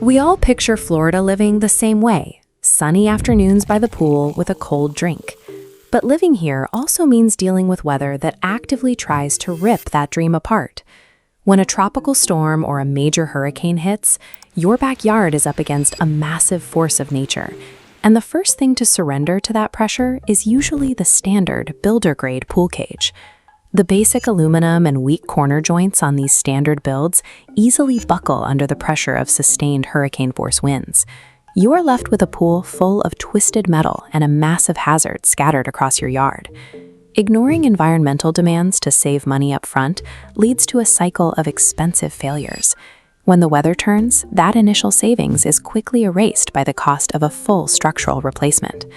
We all picture Florida living the same way, sunny afternoons by the pool with a cold drink. But living here also means dealing with weather that actively tries to rip that dream apart. When a tropical storm or a major hurricane hits, your backyard is up against a massive force of nature. And the first thing to surrender to that pressure is usually the standard builder-grade pool cage. The basic aluminum and weak corner joints on these standard builds easily buckle under the pressure of sustained hurricane-force winds. You are left with a pool full of twisted metal and a massive hazard scattered across your yard. Ignoring environmental demands to save money up front leads to a cycle of expensive failures. When the weather turns, that initial savings is quickly erased by the cost of a full structural replacement.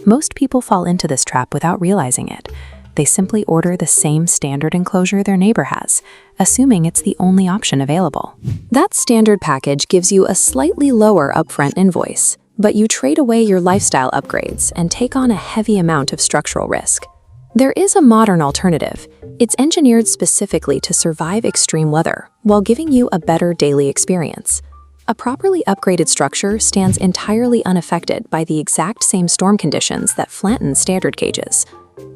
Most people fall into this trap without realizing it. They simply order the same standard enclosure their neighbor has, assuming it's the only option available. That standard package gives you a slightly lower upfront invoice, but you trade away your lifestyle upgrades and take on a heavy amount of structural risk. There is a modern alternative. It's engineered specifically to survive extreme weather while giving you a better daily experience. A properly upgraded structure stands entirely unaffected by the exact same storm conditions that flatten standard cages.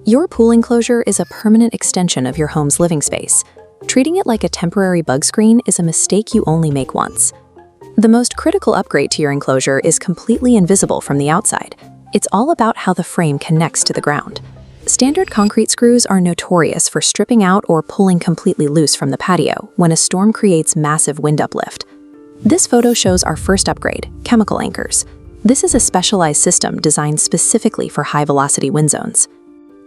Your pool enclosure is a permanent extension of your home's living space. Treating it like a temporary bug screen is a mistake you only make once. The most critical upgrade to your enclosure is completely invisible from the outside. It's all about how the frame connects to the ground. Standard concrete screws are notorious for stripping out or pulling completely loose from the patio when a storm creates massive wind uplift. This photo shows our first upgrade, chemical anchors. This is a specialized system designed specifically for high-velocity wind zones.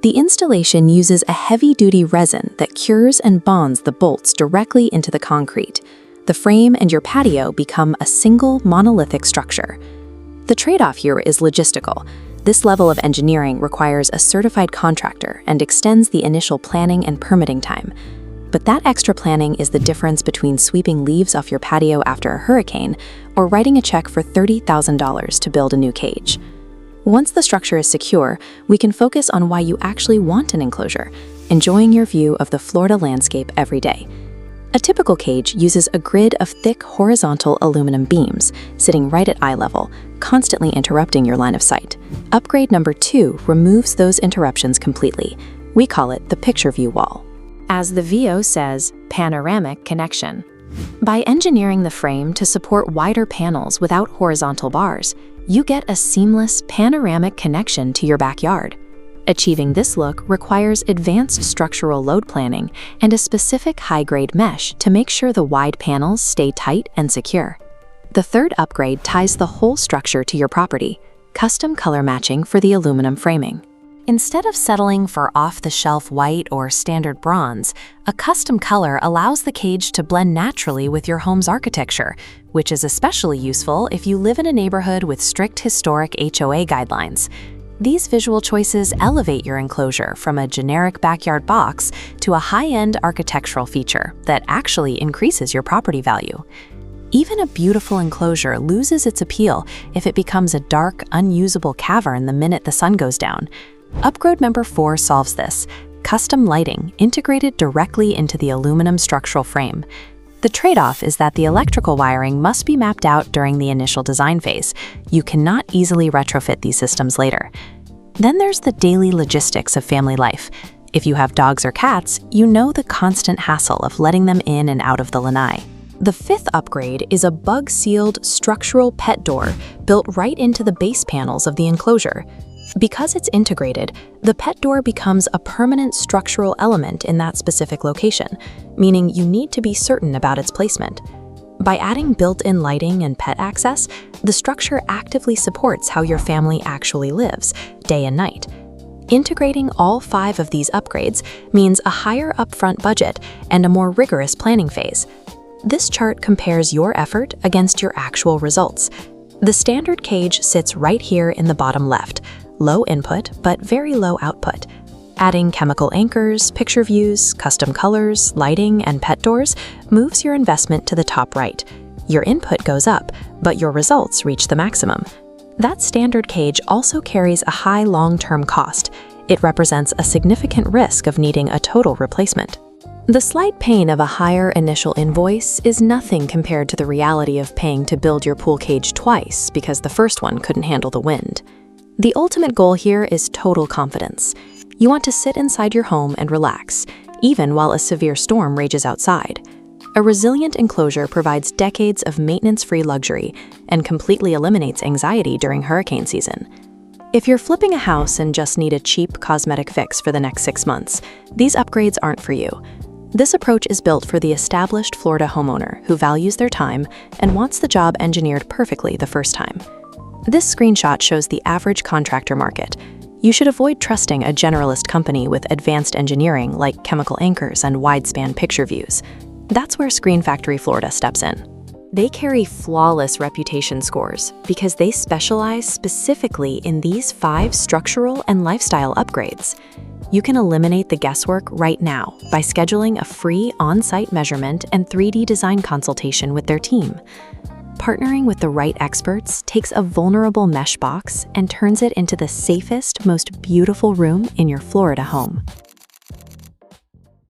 The installation uses a heavy-duty resin that cures and bonds the bolts directly into the concrete. The frame and your patio become a single monolithic structure. The trade-off here is logistical. This level of engineering requires a certified contractor and extends the initial planning and permitting time. But that extra planning is the difference between sweeping leaves off your patio after a hurricane or writing a check for $30,000 to build a new cage. Once the structure is secure, we can focus on why you actually want an enclosure, enjoying your view of the Florida landscape every day. A typical cage uses a grid of thick horizontal aluminum beams sitting right at eye level, constantly interrupting your line of sight. Upgrade number 2 removes those interruptions completely. We call it the picture view wall. As the VO says, panoramic connection. By engineering the frame to support wider panels without horizontal bars, you get a seamless panoramic connection to your backyard. Achieving this look requires advanced structural load planning and a specific high-grade mesh to make sure the wide panels stay tight and secure. The third upgrade ties the whole structure to your property, custom color matching for the aluminum framing. Instead of settling for off-the-shelf white or standard bronze, a custom color allows the cage to blend naturally with your home's architecture, which is especially useful if you live in a neighborhood with strict historic HOA guidelines. These visual choices elevate your enclosure from a generic backyard box to a high-end architectural feature that actually increases your property value. Even a beautiful enclosure loses its appeal if it becomes a dark, unusable cavern the minute the sun goes down. Upgrade number 4 solves this: custom lighting integrated directly into the aluminum structural frame. The trade-off is that the electrical wiring must be mapped out during the initial design phase. You cannot easily retrofit these systems later. Then there's the daily logistics of family life. If you have dogs or cats, you know the constant hassle of letting them in and out of the lanai. The 5th upgrade is a bug-sealed structural pet door built right into the base panels of the enclosure. Because it's integrated, the pet door becomes a permanent structural element in that specific location, meaning you need to be certain about its placement. By adding built-in lighting and pet access, the structure actively supports how your family actually lives, day and night. Integrating all 5 of these upgrades means a higher upfront budget and a more rigorous planning phase. This chart compares your effort against your actual results. The standard cage sits right here in the bottom left, low input but very low output. Adding chemical anchors, picture views, custom colors, lighting, and pet doors moves your investment to the top right. Your input goes up, but your results reach the maximum. That standard cage also carries a high long-term cost. It represents a significant risk of needing a total replacement. The slight pain of a higher initial invoice is nothing compared to the reality of paying to build your pool cage twice because the first one couldn't handle the wind. The ultimate goal here is total confidence. You want to sit inside your home and relax, even while a severe storm rages outside. A resilient enclosure provides decades of maintenance-free luxury and completely eliminates anxiety during hurricane season. If you're flipping a house and just need a cheap cosmetic fix for the next 6 months, these upgrades aren't for you. This approach is built for the established Florida homeowner who values their time and wants the job engineered perfectly the first time. This screenshot shows the average contractor market. You should avoid trusting a generalist company with advanced engineering like chemical anchors and wide-span picture views. That's where Screen Factory Florida steps in. They carry flawless reputation scores because they specialize specifically in these 5 structural and lifestyle upgrades. You can eliminate the guesswork right now by scheduling a free on-site measurement and 3D design consultation with their team. Partnering with the right experts takes a vulnerable mesh box and turns it into the safest, most beautiful room in your Florida home.